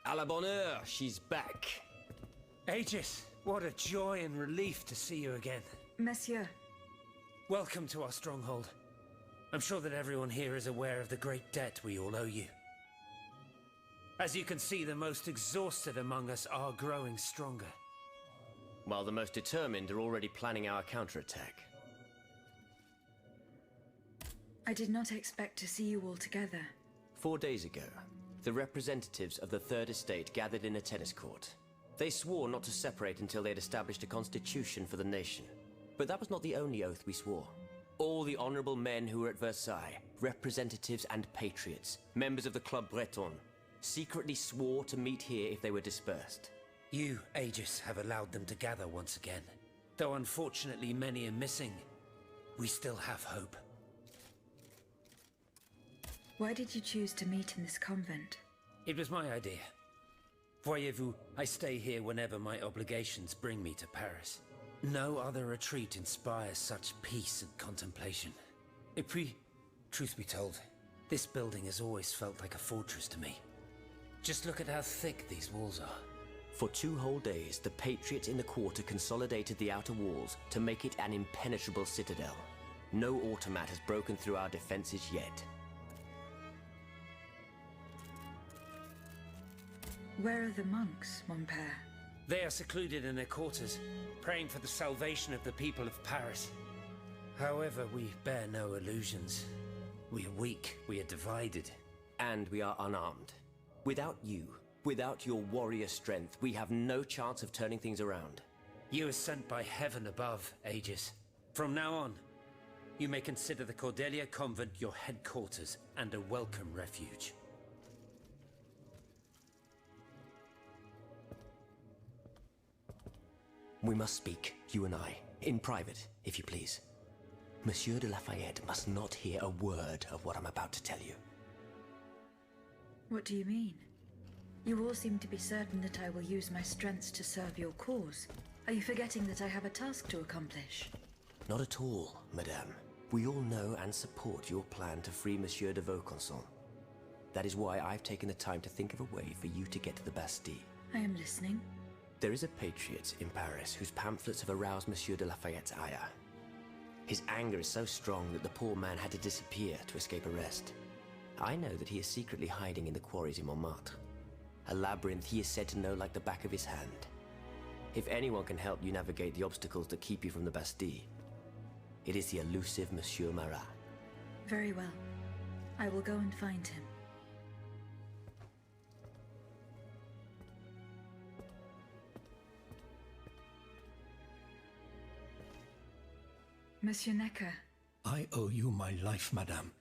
À la bonne heure, she's back. Aegis, what a joy and relief to see you again. Monsieur. Welcome to our stronghold. I'm sure that everyone here is aware of the great debt we all owe you. As you can see, the most exhausted among us are growing stronger. While the most determined are already planning our counterattack. I did not expect to see you all together. 4 days ago, the representatives of the Third Estate gathered in a tennis court. They swore not to separate until they had established a constitution for the nation. But that was not the only oath we swore. All the honorable men who were at Versailles, representatives and patriots, members of the Club Breton, secretly swore to meet here if they were dispersed. You, Aegis, have allowed them to gather once again. Though unfortunately many are missing, we still have hope. Why did you choose to meet in this convent? It was my idea. Voyez-vous, I stay here whenever my obligations bring me to Paris. No other retreat inspires such peace and contemplation. Et puis, truth be told, this building has always felt like a fortress to me. Just look at how thick these walls are. For 2 whole days, the patriots in the quarter consolidated the outer walls to make it an impenetrable citadel. No automat has broken through our defenses yet. Where are the monks, mon père? They are secluded in their quarters, praying for the salvation of the people of Paris. However, we bear no illusions. We are weak, we are divided. And we are unarmed. Without you, without your warrior strength, we have no chance of turning things around. You are sent by heaven above, Aegis. From now on, you may consider the Cordelia Convent your headquarters and a welcome refuge. We must speak, you and I, in private, if you please. Monsieur de Lafayette must not hear a word of what I'm about to tell you. What do you mean? You all seem to be certain that I will use my strengths to serve your cause. Are you forgetting that I have a task to accomplish? Not at all, madame. We all know and support your plan to free Monsieur de Vaucanson. That is why I've taken the time to think of a way for you to get to the Bastille. I am listening. There is a patriot in Paris whose pamphlets have aroused Monsieur de Lafayette's ire. His anger is so strong that the poor man had to disappear to escape arrest. I know that he is secretly hiding in the quarries in Montmartre. A labyrinth he is said to know like the back of his hand. If anyone can help you navigate the obstacles that keep you from the Bastille, it is the elusive Monsieur Marat. Very well. I will go and find him. Monsieur Necker. I owe you my life, madame.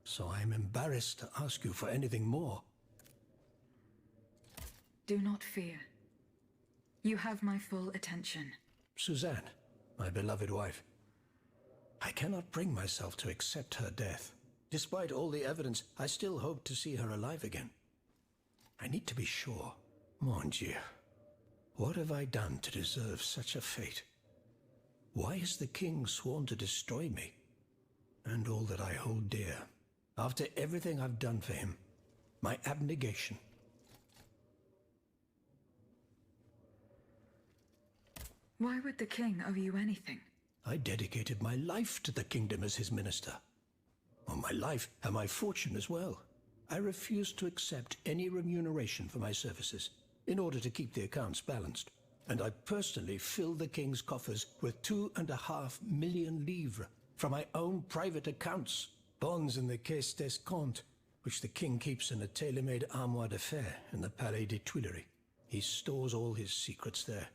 So I am embarrassed to ask you for anything more. Do not fear. You have my full attention. Suzanne, my beloved wife. I cannot bring myself to accept her death. Despite all the evidence, I still hope to see her alive again. I need to be sure. Mon Dieu. What have I done to deserve such a fate? Why has the king sworn to destroy me? And all that I hold dear. After everything I've done for him. My abnegation. Why would the king owe you anything? I dedicated my life to the kingdom as his minister. Well, my life and my fortune as well. I refuse to accept any remuneration for my services in order to keep the accounts balanced. And I personally fill the king's coffers with 2.5 million livres from my own private accounts. Bonds in the Caisse d'Escompte, which the king keeps in a tailor-made armoire de fer in the Palais des Tuileries. He stores all his secrets there.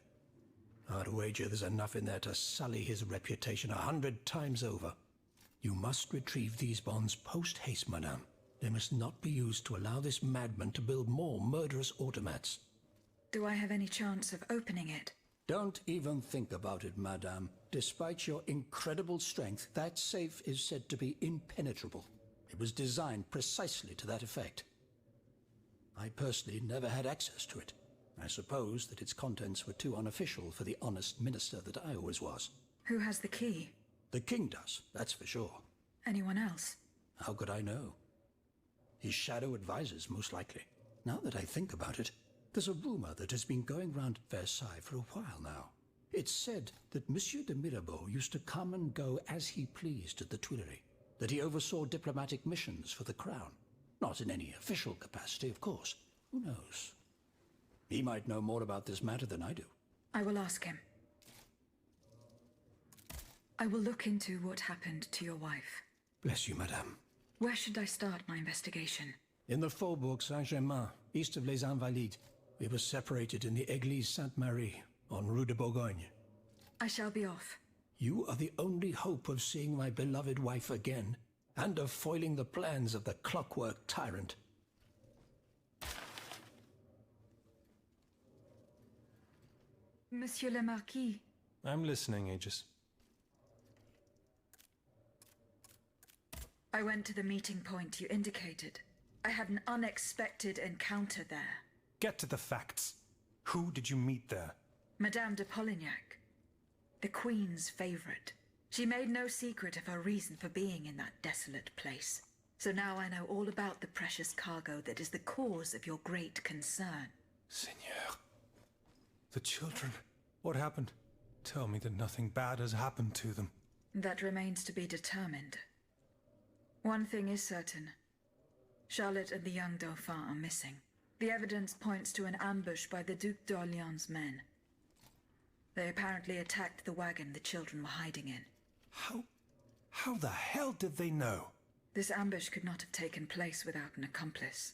I'd wager there's enough in there to sully his reputation 100 times over. You must retrieve these bonds post-haste, madame. They must not be used to allow this madman to build more murderous automats. Do I have any chance of opening it? Don't even think about it, madame. Despite your incredible strength, that safe is said to be impenetrable. It was designed precisely to that effect. I personally never had access to it. I suppose that its contents were too unofficial for the honest minister that I always was. Who has the key? The king does, that's for sure. Anyone else? How could I know? His shadow advisors, most likely. Now that I think about it, there's a rumor that has been going round at Versailles for a while now. It's said that Monsieur de Mirabeau used to come and go as he pleased at the Tuileries, that he oversaw diplomatic missions for the crown. Not in any official capacity, of course. Who knows? He might know more about this matter than I do. I will ask him. I will look into what happened to your wife. Bless you, madame. Where should I start my investigation? In the Faubourg Saint-Germain, east of Les Invalides. We were separated in the Église Sainte-Marie, on Rue de Bourgogne. I shall be off. You are the only hope of seeing my beloved wife again, and of foiling the plans of the clockwork tyrant. Monsieur le Marquis. I'm listening, Aegis. I went to the meeting point you indicated. I had an unexpected encounter there. Get to the facts. Who did you meet there? Madame de Polignac, the Queen's favorite. She made no secret of her reason for being in that desolate place. So now I know all about the precious cargo that is the cause of your great concern. Seigneur. The children. What happened? Tell me that nothing bad has happened to them. That remains to be determined. One thing is certain. Charlotte and the young Dauphin are missing. The evidence points to an ambush by the Duc d'Orléans' men. They apparently attacked the wagon the children were hiding in. How the hell did they know? This ambush could not have taken place without an accomplice.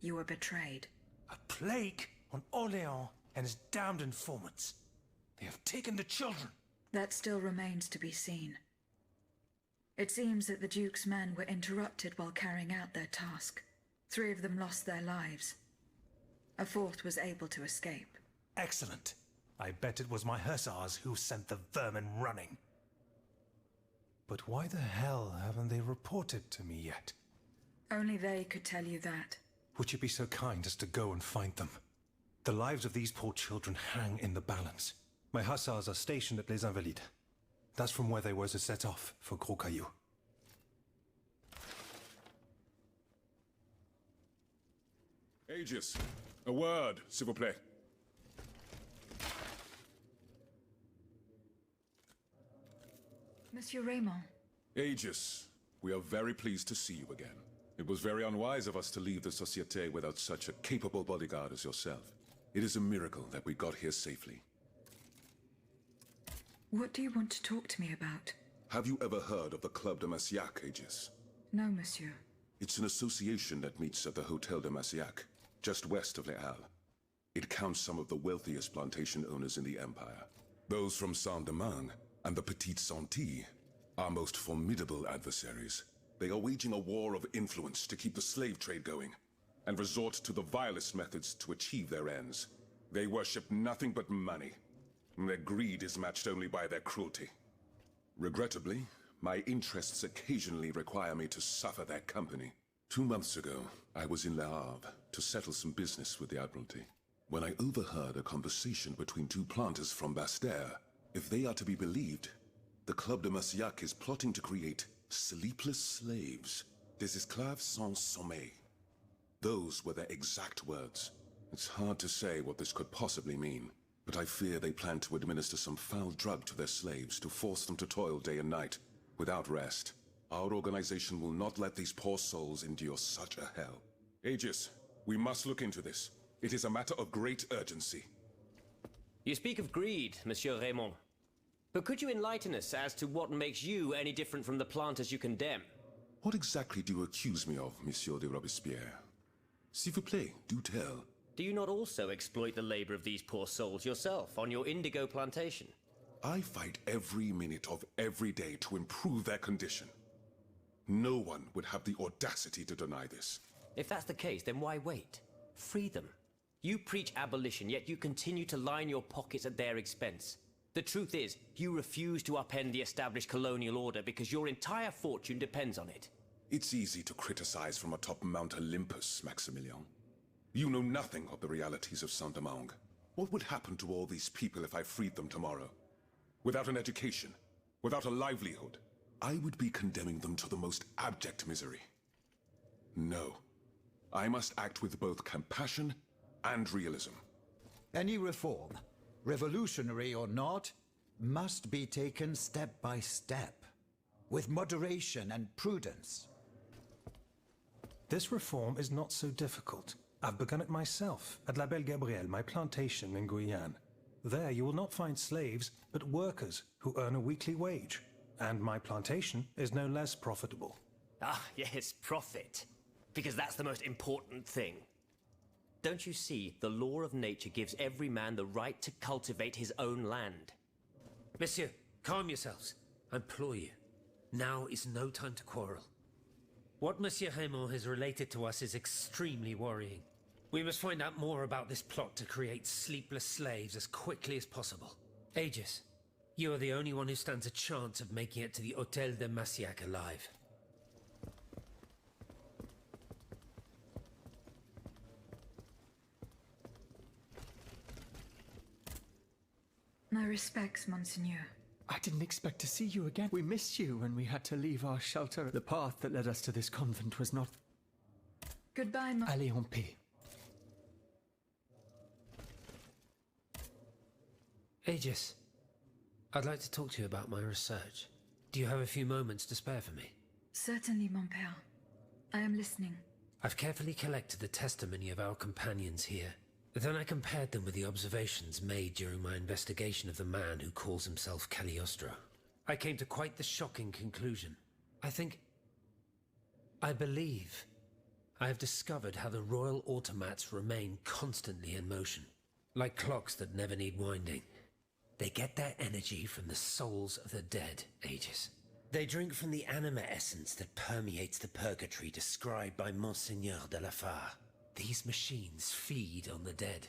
You were betrayed. A plague on Orléans and his damned informants. They have taken the children. That still remains to be seen. It seems that the Duke's men were interrupted while carrying out their task. 3 of them lost their lives. A 4th was able to escape. Excellent. I bet it was my hussars who sent the vermin running. But why the hell haven't they reported to me yet? Only they could tell you that. Would you be so kind as to go and find them? The lives of these poor children hang in the balance. My hussars are stationed at Les Invalides. That's from where they were to set off for Gros Caillou. Aegis, a word, s'il vous plaît. Monsieur Raymond. Aegis, we are very pleased to see you again. It was very unwise of us to leave the Société without such a capable bodyguard as yourself. It is a miracle that we got here safely. What do you want to talk to me about? Have you ever heard of the Club de Massiac, Aegis? No, monsieur. It's an association that meets at the Hotel de Massiac, just west of Les Halles. It counts some of the wealthiest plantation owners in the Empire. Those from Saint-Domingue and the Petite Santé, our most formidable adversaries. They are waging a war of influence to keep the slave trade going, and resort to the vilest methods to achieve their ends. They worship nothing but money, and their greed is matched only by their cruelty. Regrettably, my interests occasionally require me to suffer their company. 2 months ago, I was in Le Havre to settle some business with the Admiralty, when I overheard a conversation between 2 planters from Bastère. If they are to be believed, the Club de Massiac is plotting to create sleepless slaves, des esclaves sans sommeil. Those were their exact words. It's hard to say what this could possibly mean, but I fear they plan to administer some foul drug to their slaves to force them to toil day and night, without rest. Our organization will not let these poor souls endure such a hell. Aegis, we must look into this. It is a matter of great urgency. You speak of greed, Monsieur Raymond. But could you enlighten us as to what makes you any different from the planters you condemn? What exactly do you accuse me of, Monsieur de Robespierre? S'il vous plaît, do tell. Do you not also exploit the labor of these poor souls yourself on your indigo plantation? I fight every minute of every day to improve their condition. No one would have the audacity to deny this. If that's the case, then why wait? Free them. You preach abolition, yet you continue to line your pockets at their expense. The truth is, you refuse to upend the established colonial order because your entire fortune depends on it. It's easy to criticize from atop Mount Olympus, Maximilian. You know nothing of the realities of Saint-Domingue. What would happen to all these people if I freed them tomorrow? Without an education, without a livelihood, I would be condemning them to the most abject misery. No, I must act with both compassion and realism. Any reform, revolutionary or not, must be taken step by step, with moderation and prudence. This reform is not so difficult. I've begun it myself at La Belle Gabrielle, my plantation in Guyane. There you will not find slaves, but workers who earn a weekly wage. And my plantation is no less profitable. Ah, yes, profit. Because that's the most important thing. Don't you see, the law of nature gives every man the right to cultivate his own land. Monsieur, calm yourselves. I implore you. Now is no time to quarrel. What Monsieur Raymond has related to us is extremely worrying. We must find out more about this plot to create sleepless slaves as quickly as possible. Aegis, you are the only one who stands a chance of making it to the Hôtel de Massiac alive. My respects, Monseigneur. I didn't expect to see you again. We missed you when we had to leave our shelter. The path that led us to this convent was not... Goodbye, Allez en paix. Aegis, I'd like to talk to you about my research. Do you have a few moments to spare for me? Certainly, mon père. I am listening. I've carefully collected the testimony of our companions here. Then I compared them with the observations made during my investigation of the man who calls himself Cagliostro. I came to quite the shocking conclusion. I believe I have discovered how the royal automats remain constantly in motion, like clocks that never need winding. They get their energy from the souls of the dead, Aegis. They drink from the anima essence that permeates the purgatory described by Monseigneur de la Fare. These machines feed on the dead.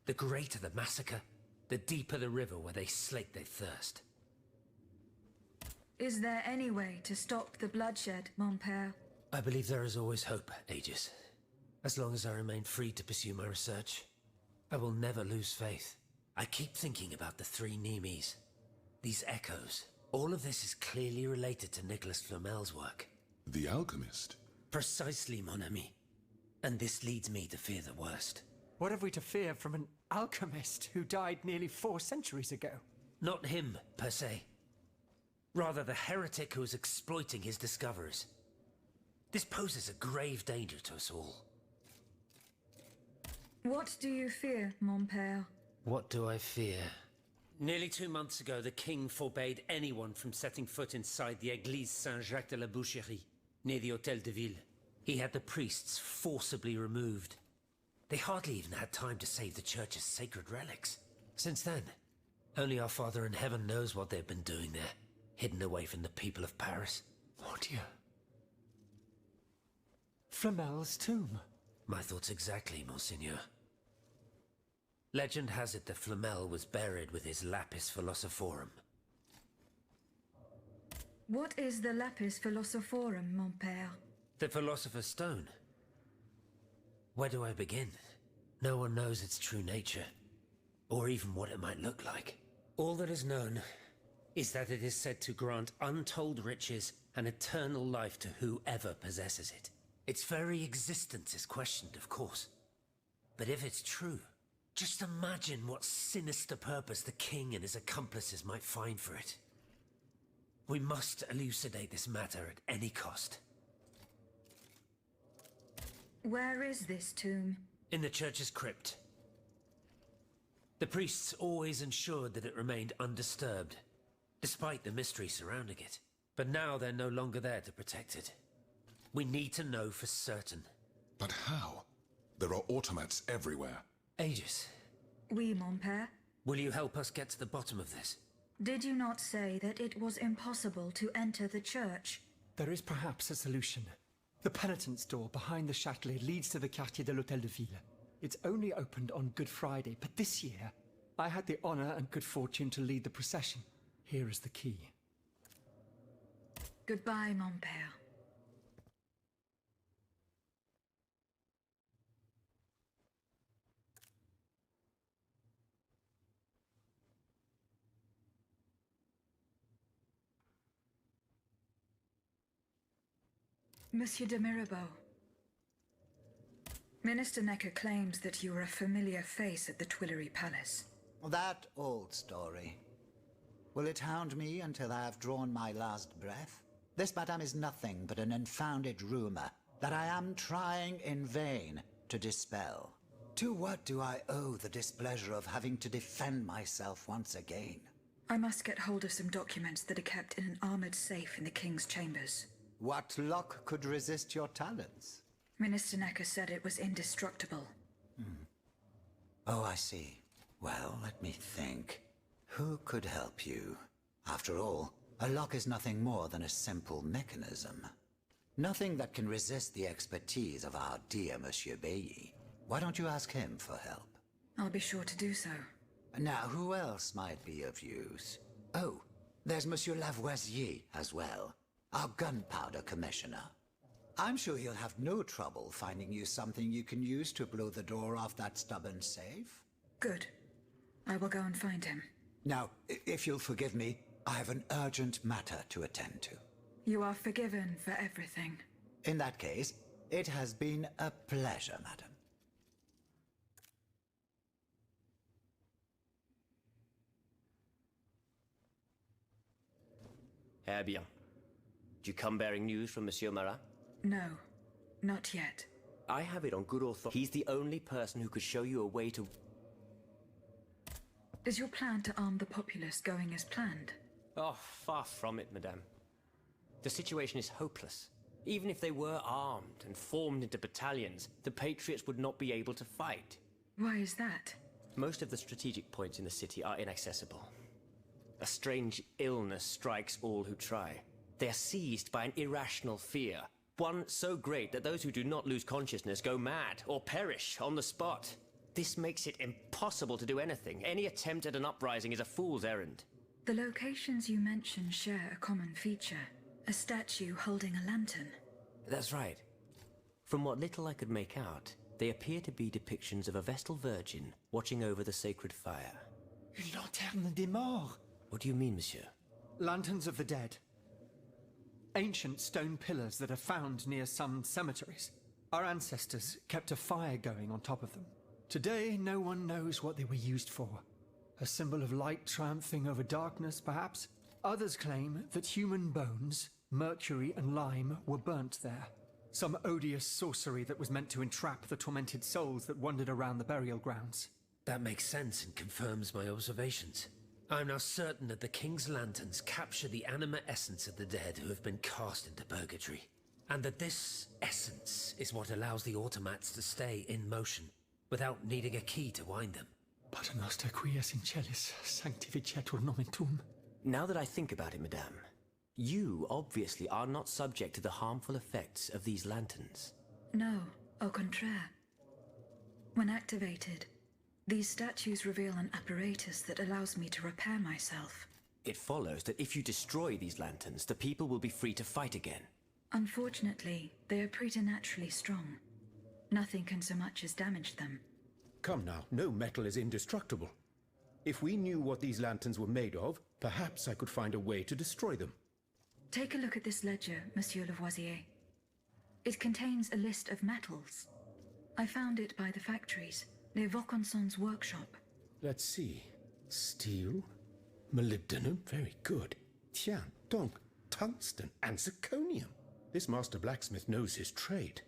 The greater the massacre, the deeper the river where they slake their thirst. Is there any way to stop the bloodshed, mon père? I believe there is always hope, Aegis. As long as I remain free to pursue my research, I will never lose faith. I keep thinking about the three Nemes. These echoes. All of this is clearly related to Nicholas Flamel's work. The alchemist? Precisely, mon ami. And this leads me to fear the worst. What have we to fear from an alchemist who died nearly 4 centuries ago? Not him, per se. Rather the heretic who is exploiting his discoveries. This poses a grave danger to us all. What do you fear, mon père? What do I fear? Nearly 2 months ago, the king forbade anyone from setting foot inside the Église Saint-Jacques de la Boucherie, near the Hôtel de Ville. He had the priests forcibly removed. They hardly even had time to save the church's sacred relics. Since then, only our Father in Heaven knows what they've been doing there, hidden away from the people of Paris. Oh dear. Flamel's tomb. My thoughts exactly, Monseigneur. Legend has it that Flamel was buried with his lapis philosophorum. What is the lapis philosophorum, mon père? The Philosopher's Stone. Where do I begin? No one knows its true nature, or even what it might look like. All that is known is that it is said to grant untold riches and eternal life to whoever possesses it. Its very existence is questioned, of course. But if it's true, just imagine what sinister purpose the king and his accomplices might find for it. We must elucidate this matter at any cost. Where is this tomb? In the church's crypt. The priests always ensured that it remained undisturbed, despite the mystery surrounding it. But now they're no longer there to protect it. We need to know for certain. But how? There are automats everywhere. Aegis, Oui, mon père. will you help us get to the bottom of this? Did you not say that it was impossible to enter the church? There is perhaps a solution. The penitent's door behind the Châtelet leads to the Quartier de l'Hôtel de Ville. It's only opened on Good Friday, but this year, I had the honor and good fortune to lead the procession. Here is the key. Goodbye, mon père. Monsieur de Mirabeau. Minister Necker claims that you were a familiar face at the Tuileries Palace. That old story. Will it hound me until I have drawn my last breath? This, madame, is nothing but an unfounded rumor that I am trying in vain to dispel. To what do I owe the displeasure of having to defend myself once again? I must get hold of some documents that are kept in an armored safe in the King's chambers. What lock could resist your talents? Minister Necker said it was indestructible. Oh, I see. Well, let me think. Who could help you? After all, a lock is nothing more than a simple mechanism. Nothing that can resist the expertise of our dear Monsieur Bailly. Why don't you ask him for help? I'll be sure to do so. Now, who else might be of use? Oh, there's Monsieur Lavoisier as well, our gunpowder commissioner. I'm sure he'll have no trouble finding you something you can use to blow the door off that stubborn safe. Good. I will go and find him. Now, if you'll forgive me, I have an urgent matter to attend to. You are forgiven for everything. In that case, it has been a pleasure, madam. Eh bien. Do you come bearing news from Monsieur Marat? No, not yet. I have it on good authority. He's the only person who could show you a way to... Is your plan to arm the populace going as planned? Oh, far from it, madame. The situation is hopeless. Even if they were armed and formed into battalions, the Patriots would not be able to fight. Why is that? Most of the strategic points in the city are inaccessible. A strange illness strikes all who try. They are seized by an irrational fear, one so great that those who do not lose consciousness go mad or perish on the spot. This makes it impossible to do anything. Any attempt at an uprising is a fool's errand. The locations you mention share a common feature. A statue holding a lantern. That's right. From what little I could make out, they appear to be depictions of a Vestal Virgin watching over the sacred fire. Une lanterne des morts! What do you mean, monsieur? Lanterns of the dead. Ancient stone pillars that are found near some cemeteries. Our ancestors kept a fire going on top of them. Today, no one knows what they were used for. A symbol of light triumphing over darkness, perhaps? Others claim that human bones, mercury and lime, were burnt there. Some odious sorcery that was meant to entrap the tormented souls that wandered around the burial grounds. That makes sense and confirms my observations. I am now certain that the King's lanterns capture the anima essence of the dead who have been cast into purgatory, and that this essence is what allows the automats to stay in motion, without needing a key to wind them. Pater noster qui es in celis, sanctificetur nomen tuum. Now that I think about it, madame, you obviously are not subject to the harmful effects of these lanterns. No, au contraire. When activated, these statues reveal an apparatus that allows me to repair myself. It follows that if you destroy these lanterns, the people will be free to fight again. Unfortunately, they are preternaturally strong. Nothing can so much as damage them. Come now, no metal is indestructible. If we knew what these lanterns were made of, perhaps I could find a way to destroy them. Take a look at this ledger, Monsieur Lavoisier. It contains a list of metals. I found it by the factories, near Vaucanson's workshop. Let's see. Steel, molybdenum, very good. Tiens, donc, tungsten and zirconium. This master blacksmith knows his trade.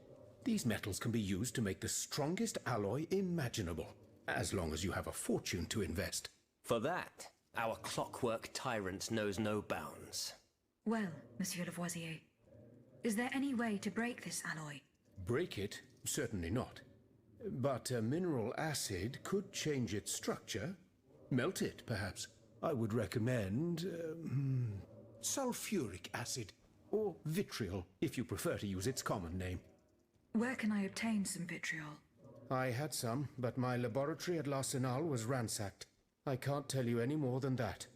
These metals can be used to make the strongest alloy imaginable, as long as you have a fortune to invest. For that, our clockwork tyrant knows no bounds. Well, Monsieur Lavoisier, is there any way to break this alloy? Break it? Certainly not. But a mineral acid could change its structure. Melt it, perhaps. I would recommend sulfuric acid, or vitriol, if you prefer to use its common name. Where can I obtain some vitriol? I had some, but my laboratory at L'Arsenal was ransacked. I can't tell you any more than that.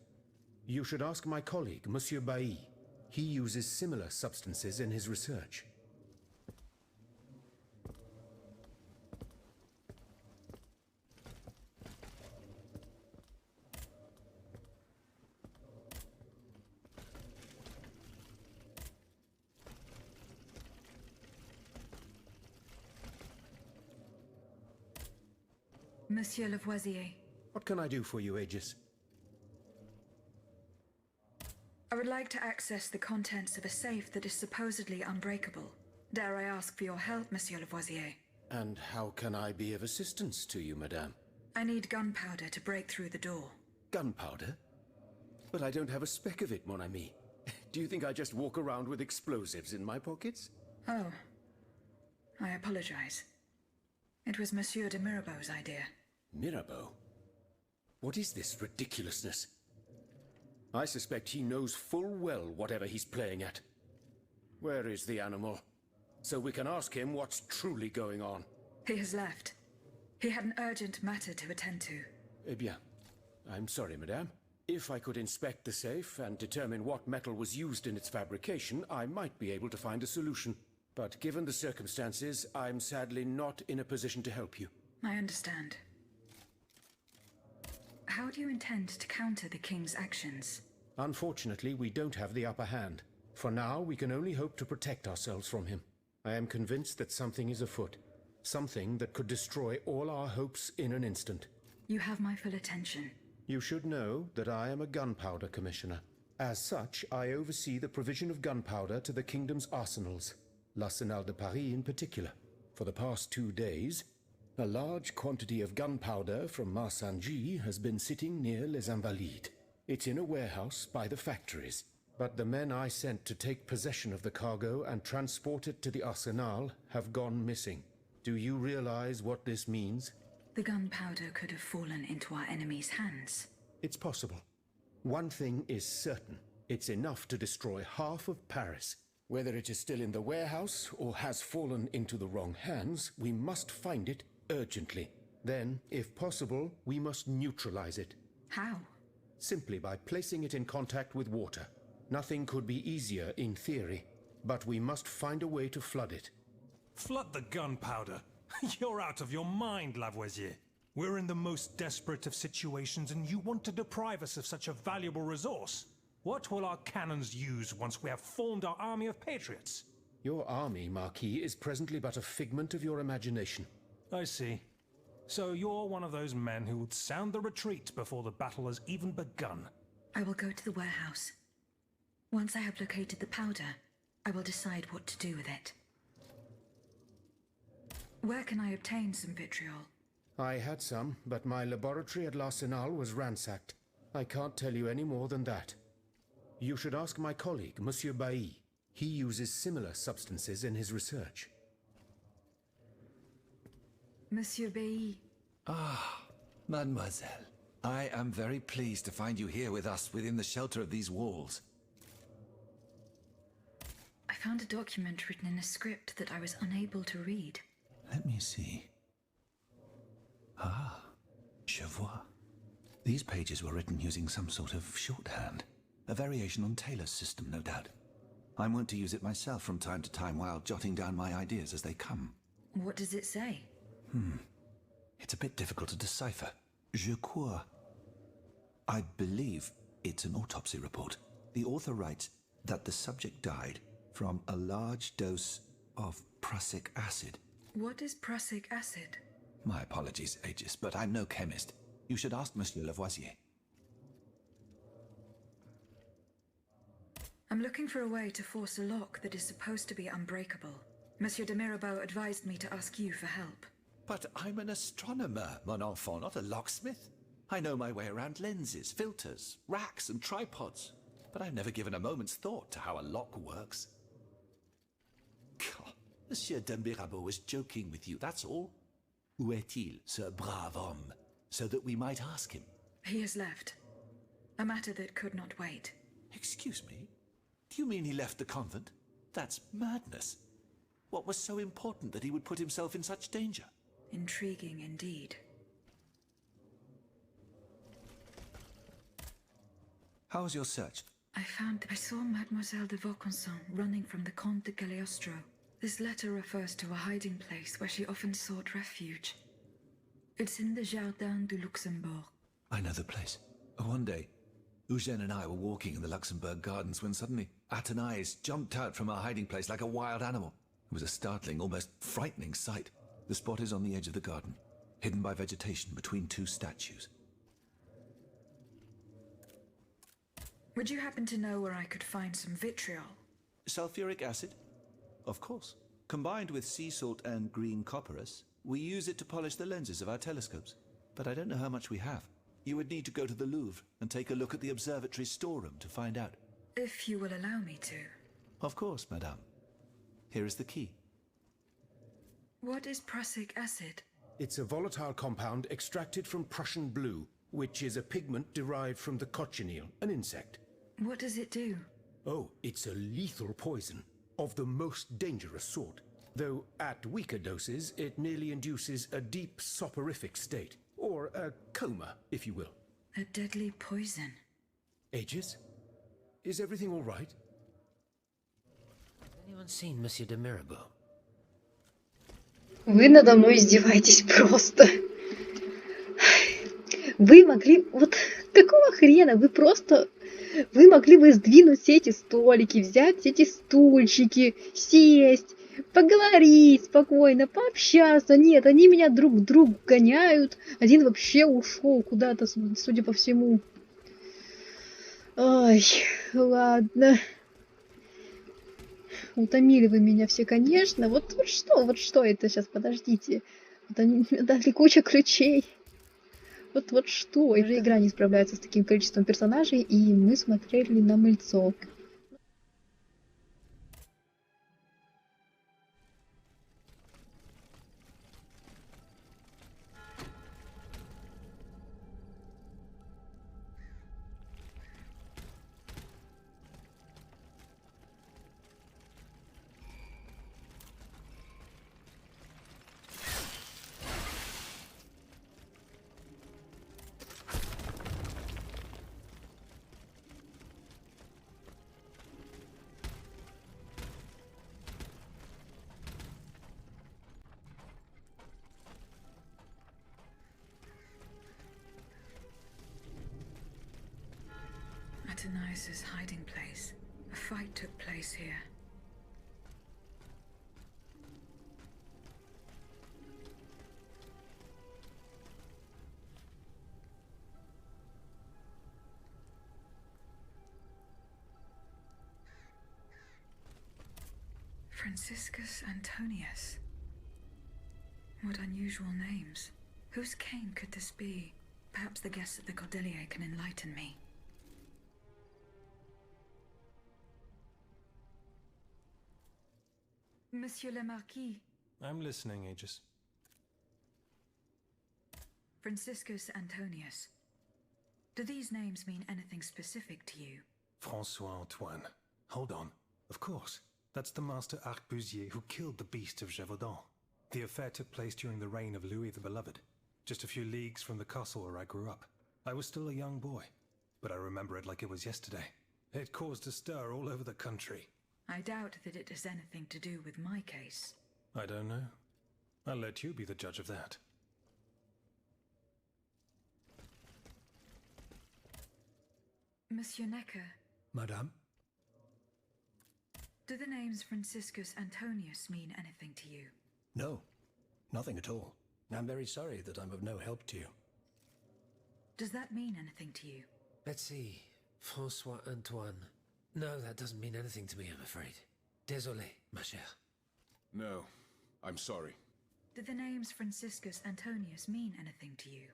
You should ask my colleague, Monsieur Bailly. He uses similar substances in his research. Monsieur Lavoisier. What can I do for you, Aegis? I would like to access the contents of a safe that is supposedly unbreakable. Dare I ask for your help, Monsieur Lavoisier? And how can I be of assistance to you, madame? I need gunpowder to break through the door. Gunpowder? But I don't have a speck of it, mon ami. Do you think I just walk around with explosives in my pockets? Oh. I apologize. It was Monsieur de Mirabeau's idea. Mirabeau? What is this ridiculousness? I suspect he knows full well whatever he's playing at. Where is the animal? So we can ask him what's truly going on. He has left. He had an urgent matter to attend to. Eh bien, I'm sorry, madame. If I could inspect the safe and determine what metal was used in its fabrication, I might be able to find a solution. But given the circumstances, I'm sadly not in a position to help you. I understand. How do you intend to counter the King's actions? Unfortunately, we don't have the upper hand. For now, we can only hope to protect ourselves from him. I am convinced that something is afoot. Something that could destroy all our hopes in an instant. You have my full attention. You should know that I am a gunpowder commissioner. As such, I oversee the provision of gunpowder to the kingdom's arsenals, l'Arsenal de Paris in particular. For the past 2 days, a large quantity of gunpowder from Marsangy has been sitting near Les Invalides. It's in a warehouse by the factories, but the men I sent to take possession of the cargo and transport it to the Arsenal have gone missing. Do you realize what this means? The gunpowder could have fallen into our enemy's hands. It's possible. One thing is certain. It's enough to destroy half of Paris. Whether it is still in the warehouse or has fallen into the wrong hands, we must find it urgently. Then, if possible, we must neutralize it. How? Simply by placing it in contact with water. Nothing could be easier in theory, but we must find a way to flood it. Flood the gunpowder? You're out of your mind, Lavoisier. We're in the most desperate of situations, and you want to deprive us of such a valuable resource. What will our cannons use once we have formed our army of patriots? Your army, Marquis, is presently but a figment of your imagination. I see. So you're one of those men who would sound the retreat before the battle has even begun. I will go to the warehouse. Once I have located the powder, I will decide what to do with it. Where can I obtain some vitriol? I had some, but my laboratory at l'Arsenal was ransacked. I can't tell you any more than that. You should ask my colleague, Monsieur Bailly. He uses similar substances in his research. Monsieur Bailly. Ah, mademoiselle. I am very pleased to find you here with us within the shelter of these walls. I found a document written in a script that I was unable to read. Let me see. Ah, je vois. These pages were written using some sort of shorthand. A variation on Taylor's system, no doubt. I'm wont to use it myself from time to time while jotting down my ideas as they come. What does it say? It's a bit difficult to decipher. Je crois. I believe it's an autopsy report. The author writes that the subject died from a large dose of prussic acid. What is prussic acid? My apologies, Aegis, but I'm no chemist. You should ask Monsieur Lavoisier. I'm looking for a way to force a lock that is supposed to be unbreakable. Monsieur de Mirabeau advised me to ask you for help. But I'm an astronomer, mon enfant, not a locksmith. I know my way around lenses, filters, racks and tripods. But I've never given a moment's thought to how a lock works. God, Monsieur de Mirabeau was joking with you, that's all. Où est-il, ce brave homme? So that we might ask him. He has left. A matter that could not wait. Excuse me? Do you mean he left the convent? That's madness. What was so important that he would put himself in such danger? Intriguing indeed. How was your search? I saw Mademoiselle de Vaucanson running from the Comte de Cagliostro. This letter refers to a hiding place where she often sought refuge. It's in the Jardin du Luxembourg. I know the place. One day, Eugène and I were walking in the Luxembourg gardens when suddenly Athénais jumped out from our hiding place like a wild animal. It was a startling, almost frightening sight. The spot is on the edge of the garden. hidden by vegetation between two statues. Would you happen to know where I could find some vitriol? Sulfuric acid? Of course. Combined with sea salt and green copperas, we use it to polish the lenses of our telescopes. But I don't know how much we have. You would need to go to the Louvre and take a look at the observatory's storeroom to find out. If you will allow me to. Of course, madame. Here is the key. What is prussic acid? It's a volatile compound extracted from Prussian blue, which is a pigment derived from the cochineal, an insect. What does it do? Oh, it's a lethal poison, of the most dangerous sort. Though at weaker doses, it nearly induces a deep soporific state, or a coma, if you will. A deadly poison. Aegis? Is everything all right? Has anyone seen Monsieur de Mirabeau? Вы надо мной издеваетесь просто. Вы могли... Вот какого хрена? Вы могли бы сдвинуть все эти столики, взять все эти стульчики, сесть, поговорить спокойно, пообщаться. Нет, они меня друг к другу гоняют. Один вообще ушел куда-то, судя по всему. Ой, ладно. Утомили вы меня все, конечно. Вот что это сейчас, подождите. Вот они мне дали кучу ключей. Вот что. Уже игра не справляется с таким количеством персонажей, и мы смотрели на мыльцо. Athenais' hiding place. A fight took place here. Franciscus Antonius. What unusual names. Whose cane could this be? Perhaps the guests at the Cordelier can enlighten me. Monsieur le Marquis. I'm listening, Aegis. Franciscus Antonius. Do these names mean anything specific to you? Francois Antoine. Hold on. Of course. That's the master arquebusier who killed the beast of Gévaudan. The affair took place during the reign of Louis the Beloved, just a few leagues from the castle where I grew up. I was still a young boy, but I remember it like it was yesterday. It caused a stir all over the country. I doubt that it has anything to do with my case. I don't know. I'll let you be the judge of that. Monsieur Necker, Madame? do the names Franciscus Antonius mean anything to you? No, nothing at all. I'm very sorry that I'm of no help to you. Does that mean anything to you? Let's see. Francois Antoine. No, that doesn't mean anything to me, I'm afraid. Désolé, ma chère. No, I'm sorry. Do the names Franciscus Antonius mean anything to you?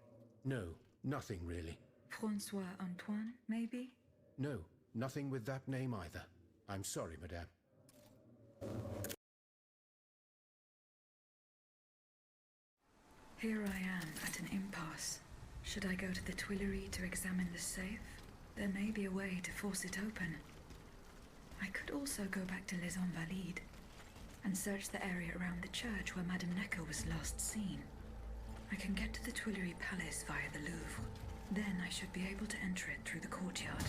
No, nothing really. Francois Antoine, maybe? No, nothing with that name either. I'm sorry, madame. Here I am at an impasse. Should I go to the Tuileries to examine the safe? There may be a way to force it open. I could also go back to Les Invalides and search the area around the church where Madame Necker was last seen. I can get to the Tuileries Palace via the Louvre. Then I should be able to enter it through the courtyard.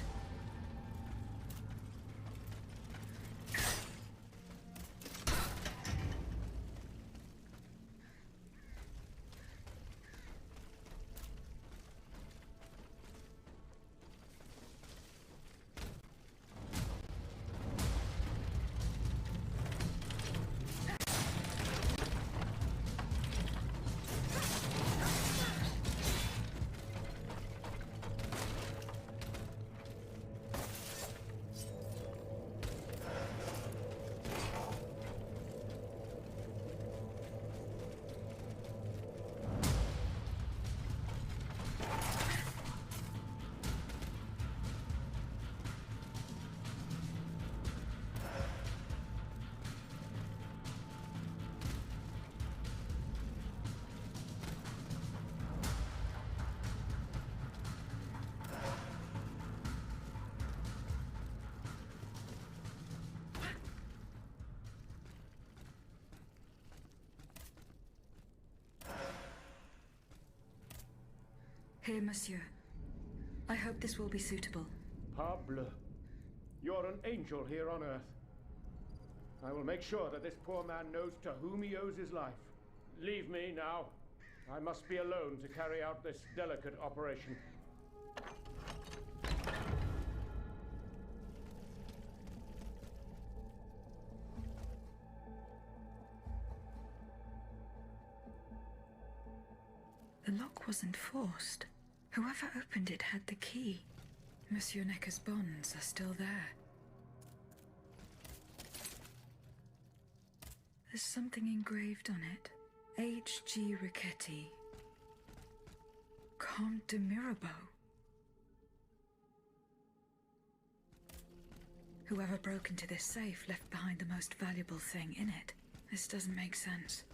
Here, monsieur. I hope this will be suitable. Parbleu. You're an angel here on Earth. I will make sure that this poor man knows to whom he owes his life. Leave me now. I must be alone to carry out this delicate operation. The lock wasn't forced. Whoever opened it had the key. Monsieur Necker's bonds are still there. There's something engraved on it. H.G. Riquetti. Comte de Mirabeau. Whoever broke into this safe left behind the most valuable thing in it. This doesn't make sense.